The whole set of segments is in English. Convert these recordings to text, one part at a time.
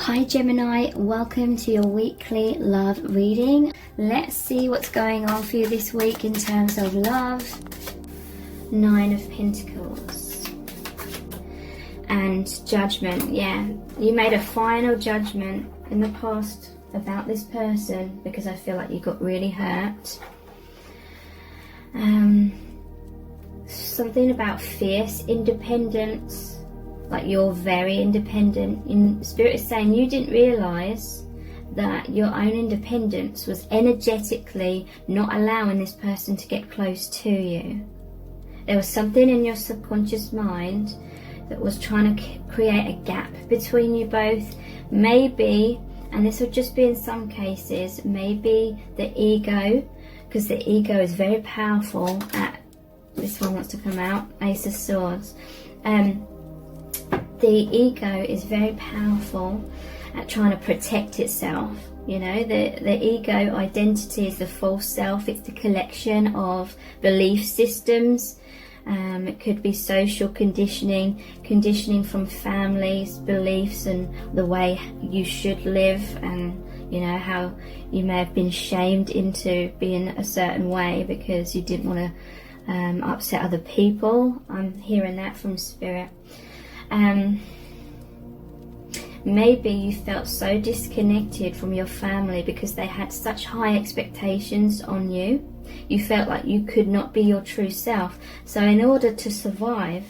Hi Gemini, welcome to your weekly love reading. Let's see what's going on for you this week in terms of love. 9 of Pentacles and Judgment. Yeah, you made a final judgment in the past about this person because I feel like you got really hurt. Something about fierce independence. Like you're very independent. In Spirit is saying you didn't realize that your own independence was energetically not allowing this person to get close to you. There was something in your subconscious mind that was trying to create a gap between you both. Maybe, and this would just be in some cases, maybe the ego, because the ego is very powerful at, this one wants to come out, Ace of Swords. The ego is very powerful at trying to protect itself. You know, the ego identity is the false self. It's the collection of belief systems. It could be social conditioning from families, beliefs, and the way you should live, and you know how you may have been shamed into being a certain way because you didn't want to upset other people. I'm hearing that from Spirit. Maybe you felt so disconnected from your family because they had such high expectations on you. You felt like you could not be your true self. So in order to survive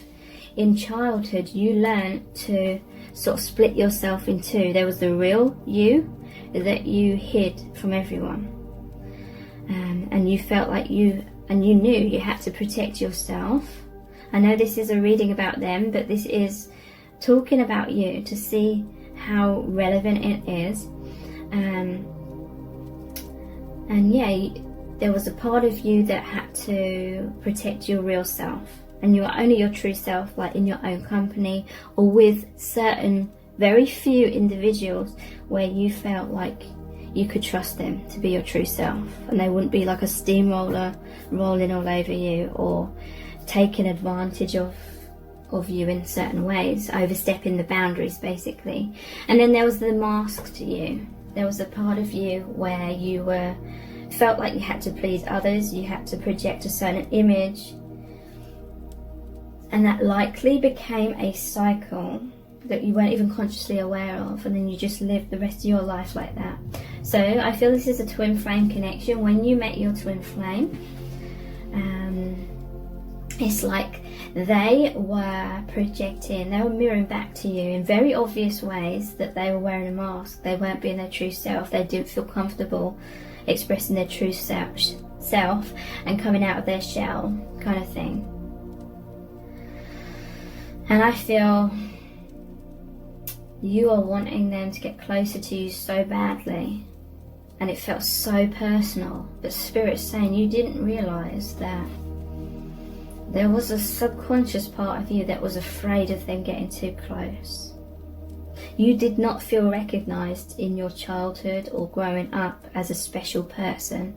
in childhood, you learned to sort of split yourself in two. There was the real you that you hid from everyone. And you felt like you knew you had to protect yourself. I know this is a reading about them, but this is talking about you to see how relevant it is. And yeah, there was a part of you that had to protect your real self, and you are only your true self, like in your own company or with certain very few individuals where you felt like you could trust them to be your true self, and they wouldn't be like a steamroller rolling all over you or taking advantage of you in certain ways, overstepping the boundaries basically. And then there was the mask to you. There was a part of you where you felt like you had to please others, you had to project a certain image, and that likely became a cycle that you weren't even consciously aware of, and then you just lived the rest of your life like that. So I feel this is a twin flame connection. When you met your twin flame, it's like they were projecting, they were mirroring back to you in very obvious ways that they were wearing a mask. They weren't being their true self. They didn't feel comfortable expressing their true self and coming out of their shell, kind of thing. And I feel you are wanting them to get closer to you so badly, and it felt so personal. But Spirit's saying you didn't realize that there was a subconscious part of you that was afraid of them getting too close. You did not feel recognized in your childhood or growing up as a special person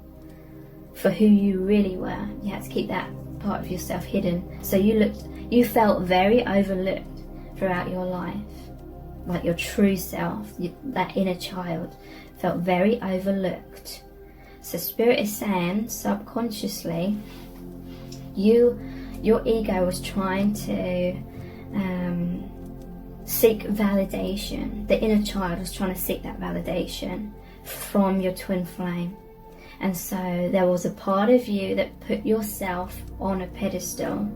for who you really were. You had to keep that part of yourself hidden. So you felt very overlooked throughout your life. Like your true self, that inner child, felt very overlooked. So Spirit is saying subconsciously, your ego was trying to seek validation. The inner child was trying to seek that validation from your twin flame. And so there was a part of you that put yourself on a pedestal,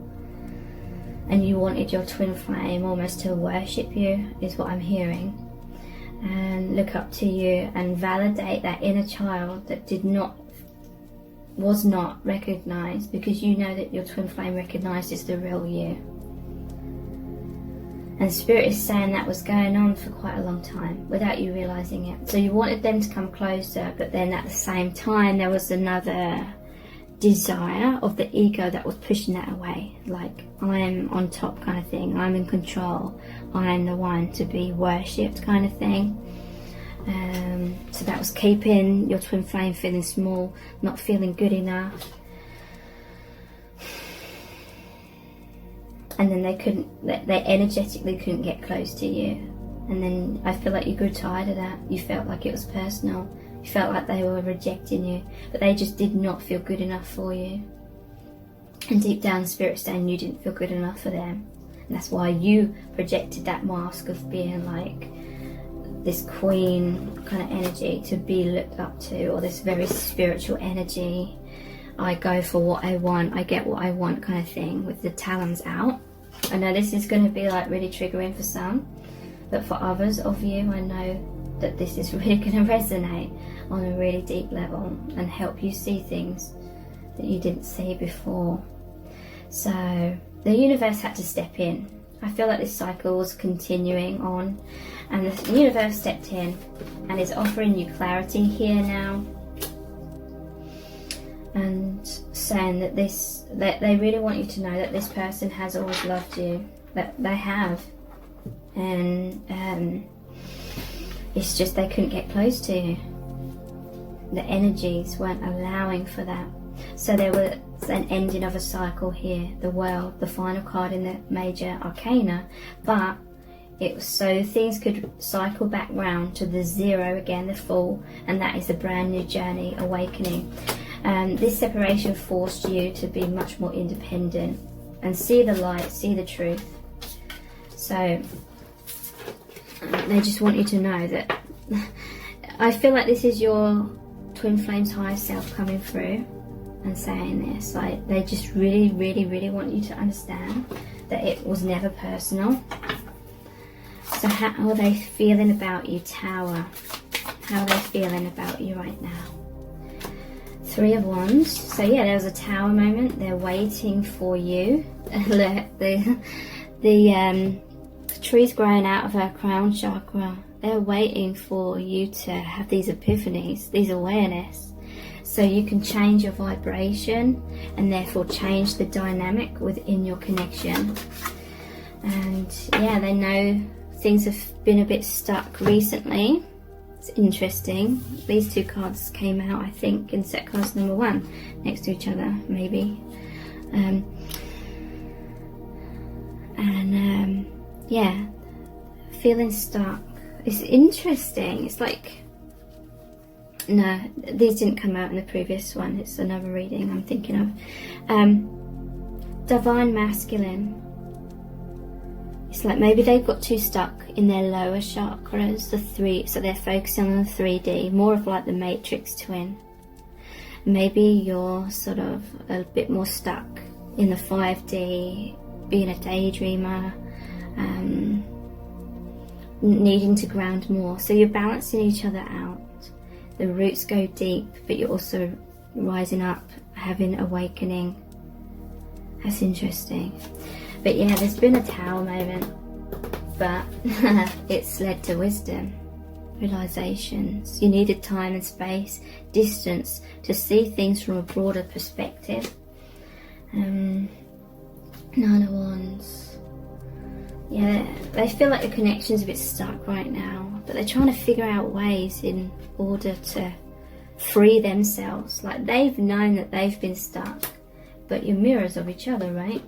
and you wanted your twin flame almost to worship you, is what I'm hearing, and look up to you and validate that inner child that was not recognized, because you know that your twin flame recognizes the real you. And Spirit is saying that was going on for quite a long time without you realizing it. So you wanted them to come closer, but then at the same time there was another desire of the ego that was pushing that away. Like, I'm on top kind of thing, I'm in control, I'm the one to be worshipped kind of thing. So that was keeping your twin flame feeling small, not feeling good enough. And then they energetically couldn't get close to you. And then I feel like you grew tired of that. You felt like it was personal. You felt like they were rejecting you, but they just did not feel good enough for you. And deep down, Spirit's saying you didn't feel good enough for them. And that's why you projected that mask of being like this queen kind of energy to be looked up to, or this very spiritual energy. I go for what I want, I get what I want kind of thing, with the talons out. I know this is going to be like really triggering for some, but for others of you, I know that this is really going to resonate on a really deep level and help you see things that you didn't see before. So the universe had to step in. I feel like this cycle was continuing on, and the universe stepped in and is offering you clarity here now, and saying that they really want you to know that this person has always loved you, that they have, and it's just they couldn't get close to you. The energies weren't allowing for that. So there was an ending of a cycle here, the World, the final card in the major arcana, but it was so things could cycle back round to the zero again, the Fool, and that is a brand new journey, awakening. This separation forced you to be much more independent and see the light, see the truth. So they just want you to know that I feel like this is your twin flame's higher self coming through and saying this. Like, they just really, really, really want you to understand that it was never personal. So how are they feeling about you, Tower? How are they feeling about you right now? Three of Wands. So yeah, there was a Tower moment. They're waiting for you. the tree's growing out of her crown chakra. They're waiting for you to have these epiphanies, these awareness, so you can change your vibration and therefore change the dynamic within your connection. And yeah, they know things have been a bit stuck recently. It's interesting. These two cards came out, I think, in set cards number 1 next to each other, maybe. Yeah, feeling stuck. It's interesting. It's like, no, these didn't come out in the previous one. It's another reading I'm thinking of. Divine Masculine. It's like maybe they've got too stuck in their lower chakras, the 3, so they're focusing on the 3D, more of like the Matrix twin. Maybe you're sort of a bit more stuck in the 5D, being a daydreamer, needing to ground more. So you're balancing each other out. The roots go deep, but you're also rising up, having awakening. That's interesting. But yeah, there's been a Tower moment, but it's led to wisdom, realizations. You needed time and space, distance, to see things from a broader perspective. 9 of Wands. Yeah, they feel like the connection's a bit stuck right now, but they're trying to figure out ways in order to free themselves. Like, they've known that they've been stuck, but you're mirrors of each other, right?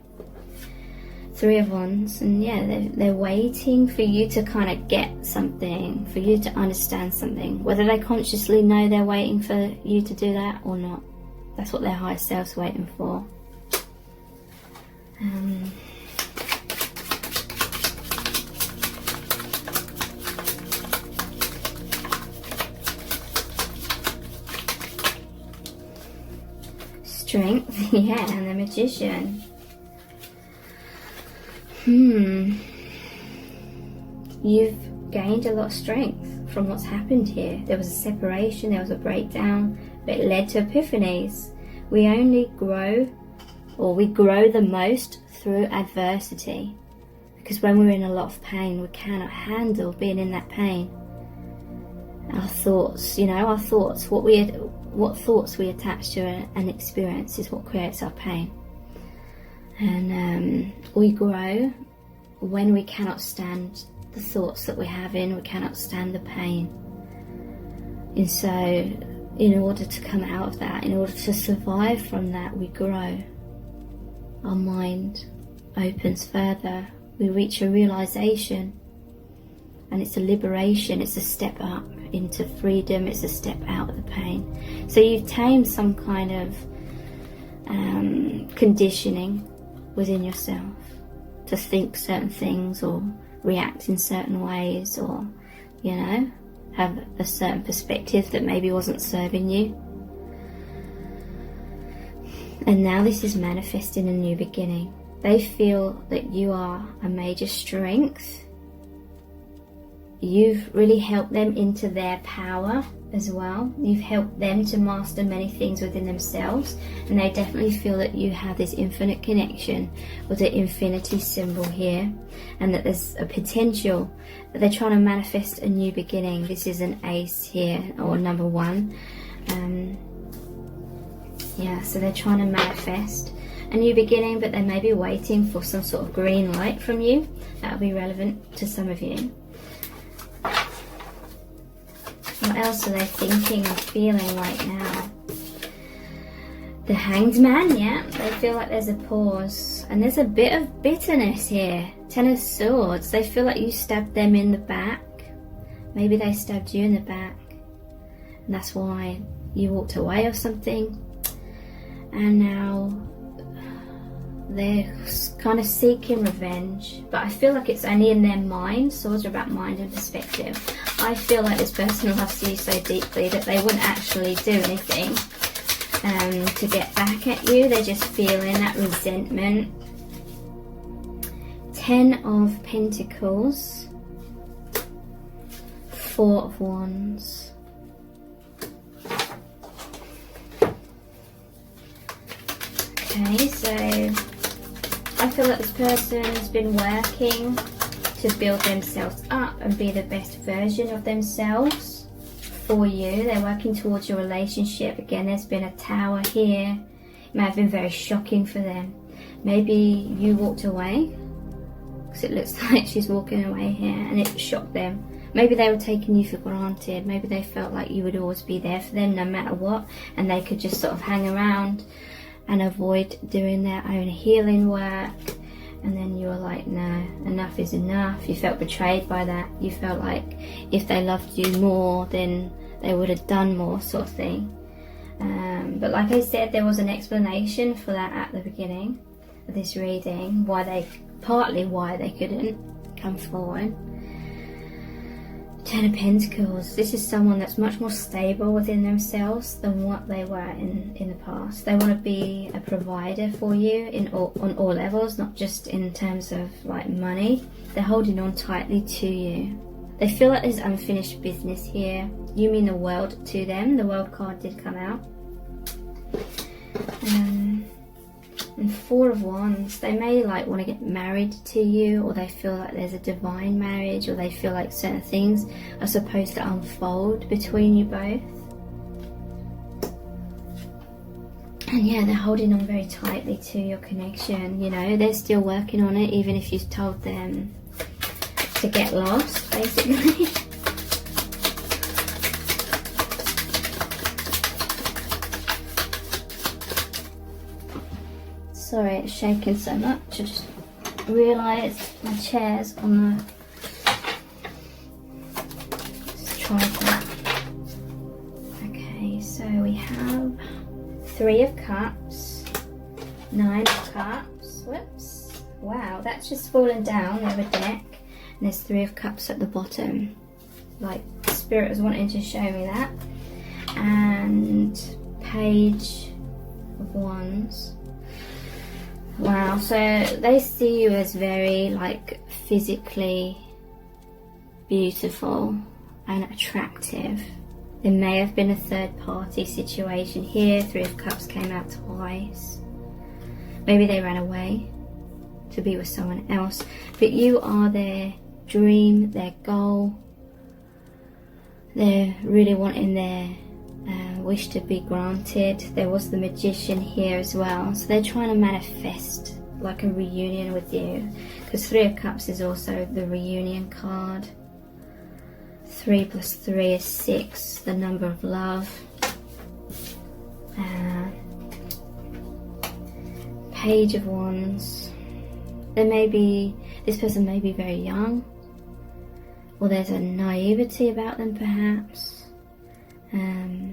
3 of Wands, and yeah, they're waiting for you to kind of get something, for you to understand something. Whether they consciously know they're waiting for you to do that or not, that's what their higher self's waiting for. Strength, yeah, and the Magician. You've gained a lot of strength from what's happened here. There was a separation, there was a breakdown, but it led to epiphanies. We only grow, or we grow the most through adversity, because when we're in a lot of pain, we cannot handle being in that pain. Our thoughts, our thoughts, what thoughts we attach to an experience is what creates our pain. And we grow when we cannot stand the thoughts that we're having, we cannot stand the pain. And so in order to come out of that, in order to survive from that, we grow. Our mind opens further. We reach a realization and it's a liberation. It's a step up into freedom. It's a step out of the pain. So you've tamed some kind of conditioning within yourself to think certain things or react in certain ways, or, you know, have a certain perspective that maybe wasn't serving you. And now this is manifesting a new beginning. They feel that you are a major strength. You've really helped them into their power as well. You've helped them to master many things within themselves, and they definitely feel that you have this infinite connection with the infinity symbol here, and that there's a potential that they're trying to manifest a new beginning. This is an ace here, or number 1. Yeah, so they're trying to manifest a new beginning, but they may be waiting for some sort of green light from you. That'll be relevant to some of you. What else are they thinking and feeling right now? The Hanged Man, yeah. They feel like there's a pause. And there's a bit of bitterness here. 10 of Swords. They feel like you stabbed them in the back. Maybe they stabbed you in the back. And that's why you walked away or something. And now they're kind of seeking revenge, but I feel like it's only in their mind. Swords are about mind and perspective. I feel like this person loves you so deeply that they wouldn't actually do anything to get back at you. They're just feeling that resentment. 10 of Pentacles, 4 of Wands. Okay, so I feel like this person has been working to build themselves up and be the best version of themselves for you. They're working towards your relationship. Again, there's been a tower here. It may have been very shocking for them. Maybe you walked away, because it looks like she's walking away here, and it shocked them. Maybe they were taking you for granted. Maybe they felt like you would always be there for them no matter what, and they could just sort of hang around and avoid doing their own healing work. And then you were like, no, enough is enough. You felt betrayed by that. You felt like if they loved you more, then they would have done more, sort of thing. But like I said, there was an explanation for that at the beginning of this reading, partly why they couldn't come forward. 10 of Pentacles. This is someone that's much more stable within themselves than what they were in the past. They want to be a provider for you on all levels, not just in terms of like money. They're holding on tightly to you. They feel like there's unfinished business here. You mean the world to them. The World card did come out. And 4 of Wands. They may like want to get married to you, or they feel like there's a divine marriage, or they feel like certain things are supposed to unfold between you both. And yeah, they're holding on very tightly to your connection. You know, they're still working on it, even if you've told them to get lost, basically. Sorry, it's shaking so much. I just realised my chair's on the tripod. Okay, so we have 3 of Cups, 9 of Cups. Whoops. Wow, that's just fallen down over deck. And there's 3 of Cups at the bottom. Like, Spirit was wanting to show me that. And Page of Wands. Wow, so they see you as very like physically beautiful and attractive. There may have been a third party situation here. 3 of Cups came out twice. Maybe they ran away to be with someone else, but you are their dream, their goal. They're really wanting their wish to be granted. There was the Magician here as well, so they're trying to manifest like a reunion with you, because 3 of Cups is also the reunion card. 3 plus 3 is 6, the number of love. Page of Wands. This person may be very young, or there's a naivety about them perhaps.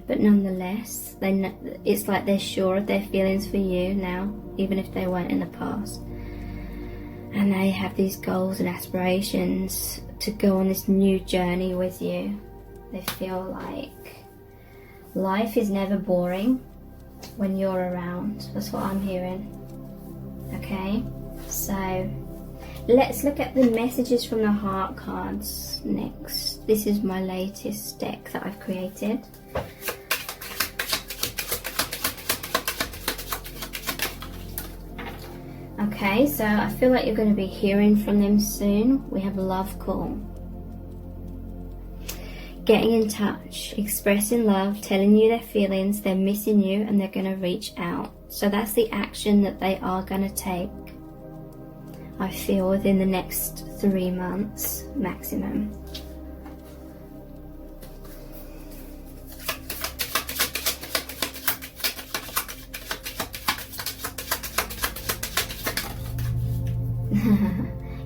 But nonetheless, it's like they're sure of their feelings for you now, even if they weren't in the past. And they have these goals and aspirations to go on this new journey with you. They feel like life is never boring when you're around. That's what I'm hearing. Okay, so let's look at the messages from the heart cards next. This is my latest deck that I've created. Okay, so I feel like you're going to be hearing from them soon. We have a love call. Getting in touch, expressing love, telling you their feelings, they're missing you, and they're going to reach out. So that's the action that they are going to take, I feel, within the next 3 months maximum.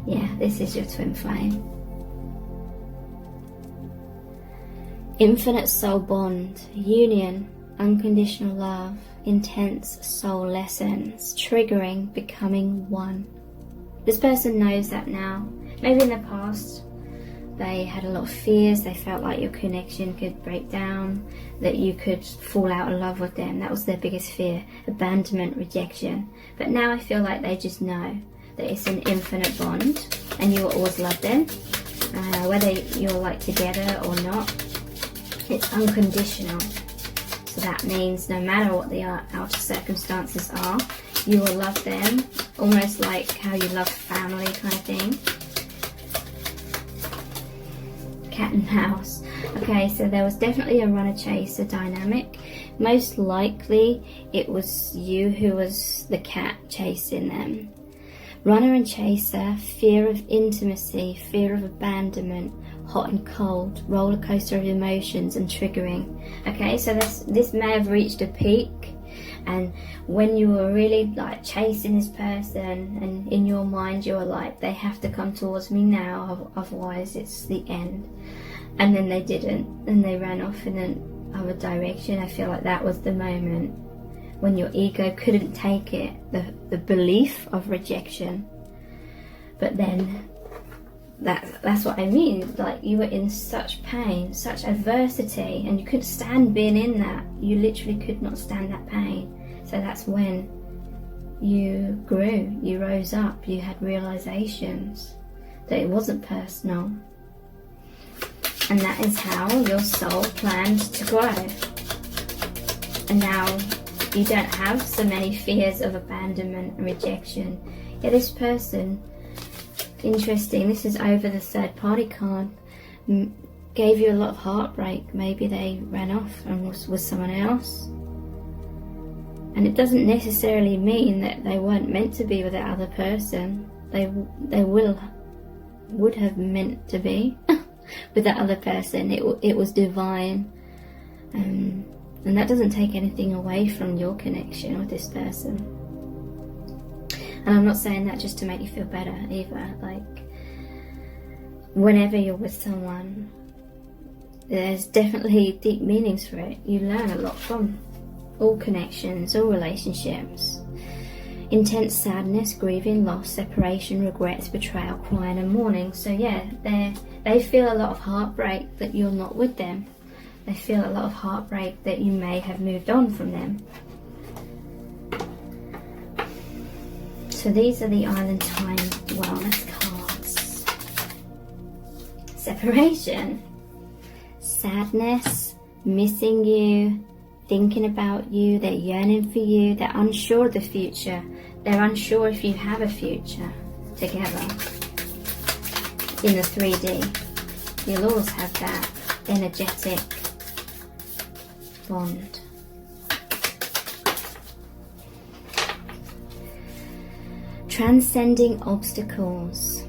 Yeah, this is your twin flame. Infinite soul bond, union, unconditional love, intense soul lessons, triggering, becoming one. This person knows that now. Maybe in the past they had a lot of fears, they felt like your connection could break down, that you could fall out of love with them. That was their biggest fear, abandonment, rejection. But now I feel like they just know that it's an infinite bond and you will always love them, whether you're like together or not. It's unconditional. So that means no matter what the outer circumstances are, you will love them, almost like how you love family kind of thing. Cat and mouse. Okay, so there was definitely a runner-chaser dynamic. Most likely it was you who was the cat chasing them. Runner and chaser, fear of intimacy, fear of abandonment, hot and cold, roller coaster of emotions and triggering. Okay, so this may have reached a peak, and when you were really like chasing this person, and in your mind you were like, they have to come towards me now, otherwise it's the end. And then they didn't, and they ran off in another direction. I feel like that was the moment when your ego couldn't take it, the belief of rejection. But then that's what I mean, like you were in such pain, such adversity, and you couldn't stand being in that. You literally could not stand that pain. So that's when you grew, you rose up, you had realizations that it wasn't personal. And that is how your soul planned to grow. And now you don't have so many fears of abandonment and rejection. Yeah, this person, interesting, this is over the third party card, gave you a lot of heartbreak. Maybe they ran off and was with someone else. And it doesn't necessarily mean that they weren't meant to be with that other person. They would have meant to be with that other person. It was divine. And that doesn't take anything away from your connection with this person. And I'm not saying that just to make you feel better either. Like, whenever you're with someone, there's definitely deep meanings for it. You learn a lot from all connections, all relationships. Intense sadness, grieving, loss, separation, regrets, betrayal, crying and mourning. So yeah, they feel a lot of heartbreak that you're not with them. They feel a lot of heartbreak that you may have moved on from them. So these are the Island Time Wellness cards. Separation. Sadness, missing you, thinking about you, they're yearning for you, they're unsure of the future. They're unsure if you have a future together in the 3D. You'll always have that energetic bond. Transcending obstacles,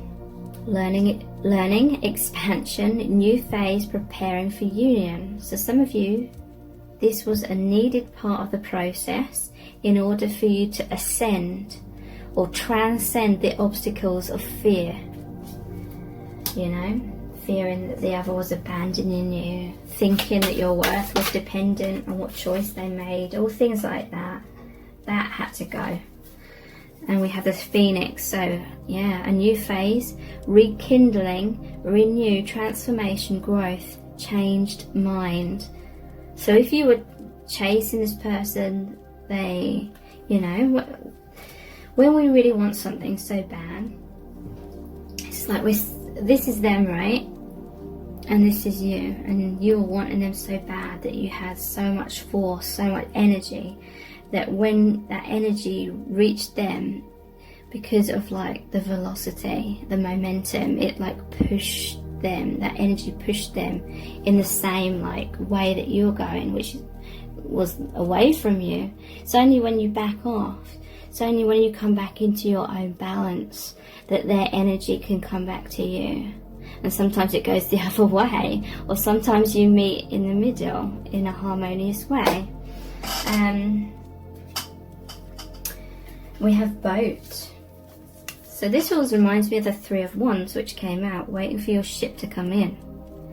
learning, expansion, new phase, preparing for union. So some of you, this was a needed part of the process in order for you to ascend or transcend the obstacles of fear. You know, fearing that the other was abandoning you, thinking that your worth was dependent on what choice they made, all things like that. That had to go. And we have this Phoenix, so yeah, a new phase, rekindling, renew, transformation, growth, changed mind. So if you were chasing this person, they, you know, when we really want something so bad, it's like this is them, right? And this is you, and you were wanting them so bad that you had so much force, so much energy, that when that energy reached them, because of like the velocity, the momentum, it like pushed them, that energy pushed them in the same like way that you're going, which was away from you. It's only when you back off, it's only when you come back into your own balance that their energy can come back to you. And sometimes it goes the other way, or sometimes you meet in the middle in a harmonious way. We have boat. So this always reminds me of the Three of Wands, which came out, waiting for your ship to come in.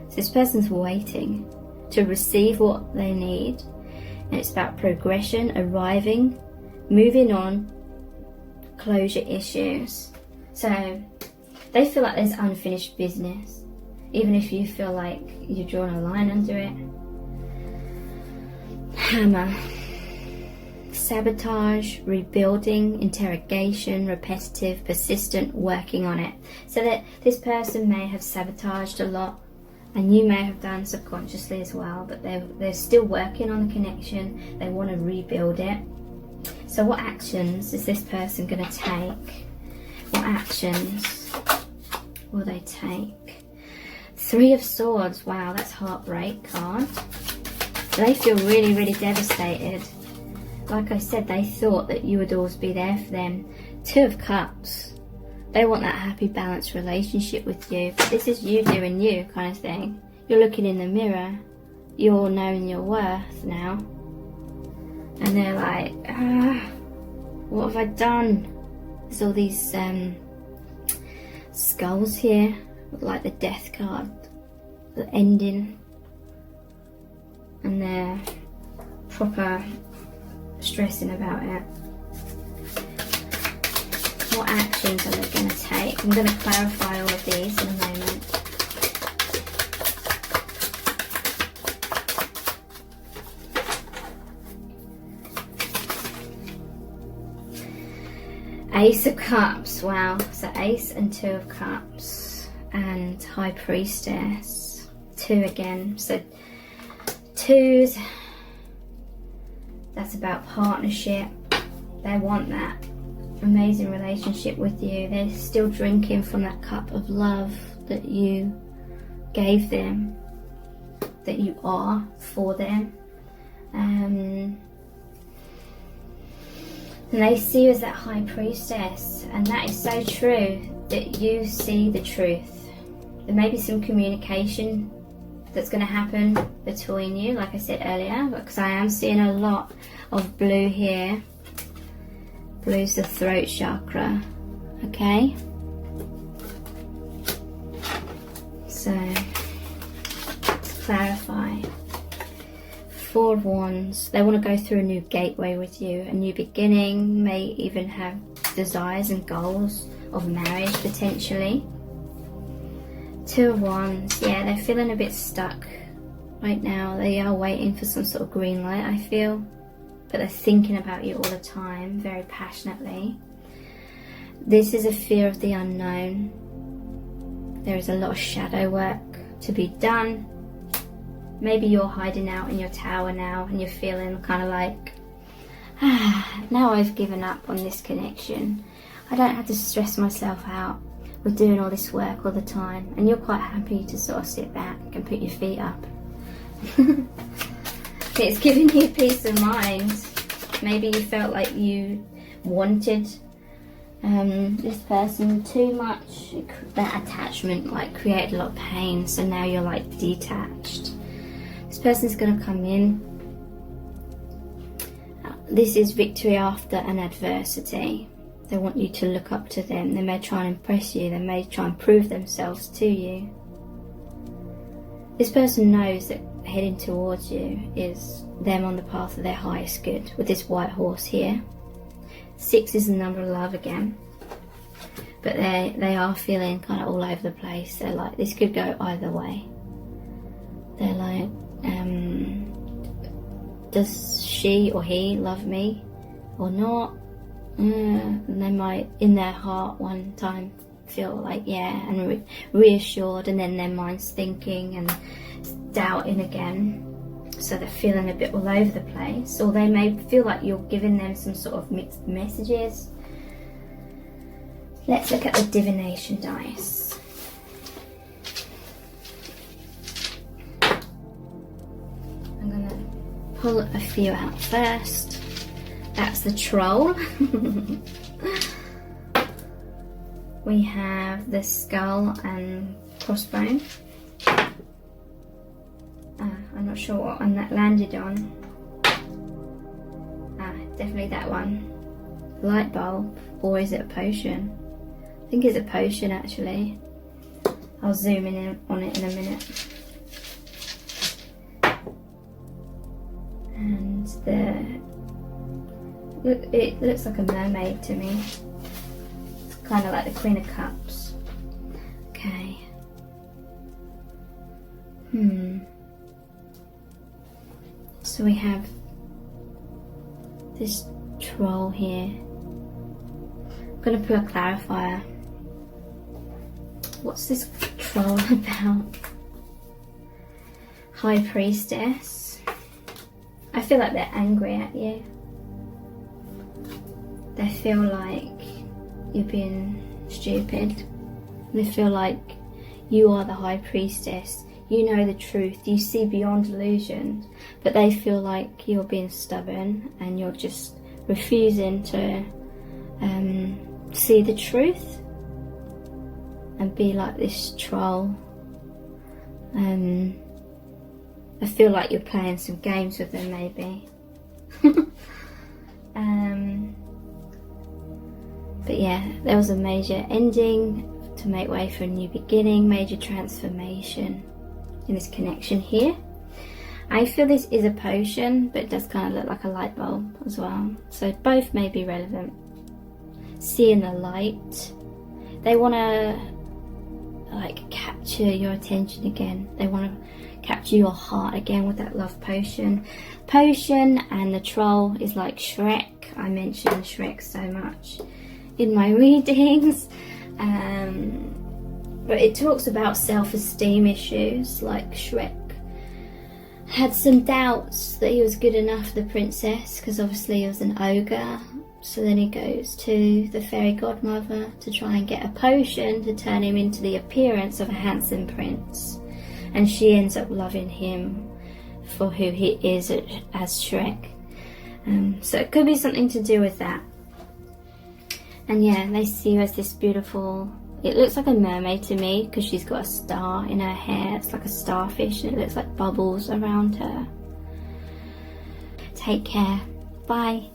So this person's waiting to receive what they need. And it's about progression, arriving, moving on, closure issues. So they feel like there's unfinished business, even if you feel like you're drawing a line under it. Hammer. Sabotage, rebuilding, interrogation, repetitive, persistent, working on it. So that this person may have sabotaged a lot, and you may have done subconsciously as well, but they're still working on the connection. They want to rebuild it. So what actions is this person going to take? What actions will they take? Three of Swords. Wow, that's heartbreak card. They feel really, really devastated. Like I said, they thought that you would always be there for them. Two of Cups. They want that happy, balanced relationship with you. But this is you doing you kind of thing. You're looking in the mirror. You're knowing your worth now. And they're like, what have I done? There's all these skulls here. With like the death card. The ending. And they're proper stressing about it. What actions are they going to take? I'm going to clarify all of these in a moment. Ace of Cups. Wow. So Ace and Two of Cups. And High Priestess. Two again. So twos. That's about partnership. They want that amazing relationship with you. They're still drinking from that cup of love that you gave them, that you are for them. And they see you as that High Priestess, and that is so true, that you see the truth. There may be some communication that's going to happen between you, like I said earlier, because I am seeing a lot of blue here. Blue's the throat chakra, okay? So, let's clarify. Four of Wands. They want to go through a new gateway with you, a new beginning, may even have desires and goals of marriage potentially. Two of Wands. Yeah, they're feeling a bit stuck right now. They are waiting for some sort of green light, I feel. But they're thinking about you all the time, very passionately. This is a fear of the unknown. There is a lot of shadow work to be done. Maybe you're hiding out in your tower now and you're feeling kind of like, now I've given up on this connection. I don't have to stress myself out with doing all this work all the time. And you're quite happy to sort of sit back and put your feet up. It's giving you peace of mind. Maybe you felt like you wanted this person too much. That attachment like created a lot of pain, so now you're like detached. This person's going to come in. This is victory after an adversity. They want you to look up to them. They may try and impress you. They may try and prove themselves to you. this person knows that heading towards you is them on the path of their highest good with this white horse here. 6 is the number of love again. But they are feeling kind of all over the place. They're like, this could go either way. They're like, does she or he love me or not? And they might, in their heart, one time feel like, yeah, and reassured, and then their mind's thinking and doubting again. So they're feeling a bit all over the place. Or they may feel like you're giving them some sort of mixed messages. Let's look at the divination dice. I'm going to pull a few out first. That's the troll. We have the skull and crossbone. I'm not sure what one that landed on. Definitely that one. Light bulb, or is it a potion? I think it's a potion actually. I'll zoom in on it in a minute. And it looks like a mermaid to me. It's kind of like the Queen of Cups. Okay. So we have this troll here. I'm going to put a clarifier. What's this troll about? High Priestess. I feel like they're angry at you. They feel like you're being stupid. They feel like you are the High Priestess. You know the truth. You see beyond illusions. But they feel like you're being stubborn and you're just refusing to see the truth and be like this troll. I feel like you're playing some games with them, maybe. But yeah, there was a major ending to make way for a new beginning, major transformation in this connection here. I feel this is a potion, but it does kind of look like a light bulb as well. So both may be relevant. Seeing the light. They want to like capture your attention again. They want to capture your heart again with that love potion. Potion and the troll is like Shrek. I mentioned Shrek so much in my readings. But it talks about self-esteem issues, like Shrek had some doubts that he was good enough for the princess, because obviously he was an ogre. So then he goes to the fairy godmother to try and get a potion to turn him into the appearance of a handsome prince. And she ends up loving him for who he is as Shrek. So it could be something to do with that. And yeah, they see you as this beautiful, it looks like a mermaid to me because she's got a star in her hair. It's like a starfish and it looks like bubbles around her. Take care. Bye.